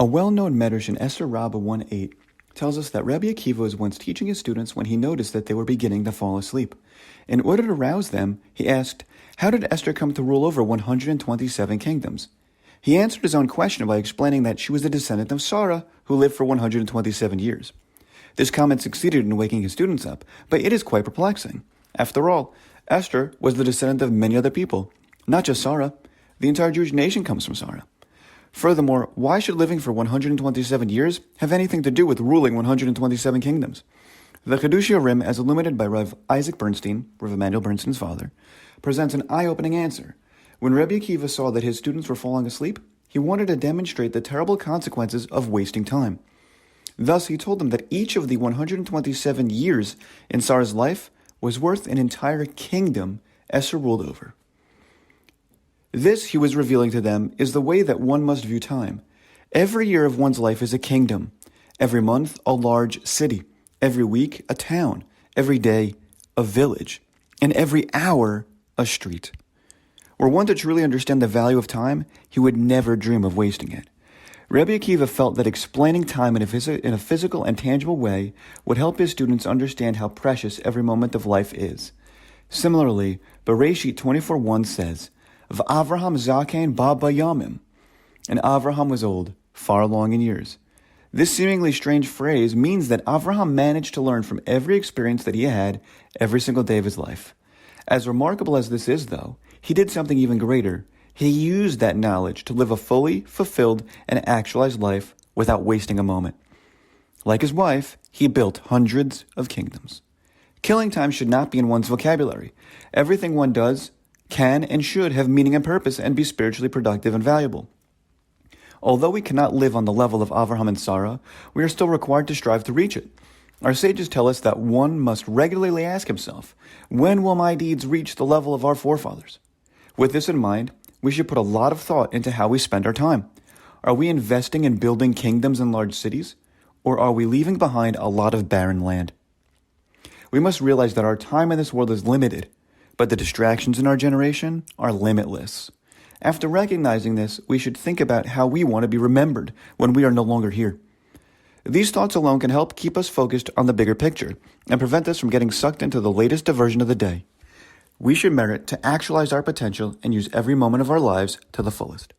A well-known medrash in Esther Rabbah 1:8 tells us that Rabbi Akiva was once teaching his students when he noticed that they were beginning to fall asleep. In order to rouse them, he asked, "How did Esther come to rule over 127 kingdoms?" He answered his own question by explaining that she was a descendant of Sarah, who lived for 127 years. This comment succeeded in waking his students up, but it is quite perplexing. After all, Esther was the descendant of many other people, not just Sarah. The entire Jewish nation comes from Sarah. Furthermore, why should living for 127 years have anything to do with ruling 127 kingdoms? The Chidushei HaRim, as illuminated by Rav Isaac Bernstein, Rav Emanuel Bernstein's father, presents an eye-opening answer. When Rabbi Akiva saw that his students were falling asleep, he wanted to demonstrate the terrible consequences of wasting time. Thus, he told them that each of the 127 years in Sarah's life was worth an entire kingdom Esther ruled over. This, he was revealing to them, is the way that one must view time. Every year of one's life is a kingdom. Every month, a large city. Every week, a town. Every day, a village. And every hour, a street. Were one to truly understand the value of time, he would never dream of wasting it. Rabbi Akiva felt that explaining time in a physical and tangible way would help his students understand how precious every moment of life is. Similarly, Bereshit 24:1 says, V'Avraham zaken ba bayamim. And Avraham was old, far along in years. This seemingly strange phrase means that Avraham managed to learn from every experience that he had every single day of his life. As remarkable as this is, though, he did something even greater. He used that knowledge to live a fully fulfilled and actualized life without wasting a moment. Like his wife, he built hundreds of kingdoms. Killing time should not be in one's vocabulary. Everything one does can and should have meaning and purpose and be spiritually productive and valuable. Although we cannot live on the level of Avraham and Sarah, we are still required to strive to reach it. Our sages tell us that one must regularly ask himself, when will my deeds reach the level of our forefathers? With this in mind, we should put a lot of thought into how we spend our time. Are we investing in building kingdoms and large cities, or are we leaving behind a lot of barren land? We must realize that our time in this world is limited, but the distractions in our generation are limitless. After recognizing this, we should think about how we want to be remembered when we are no longer here. These thoughts alone can help keep us focused on the bigger picture and prevent us from getting sucked into the latest diversion of the day. We should merit to actualize our potential and use every moment of our lives to the fullest.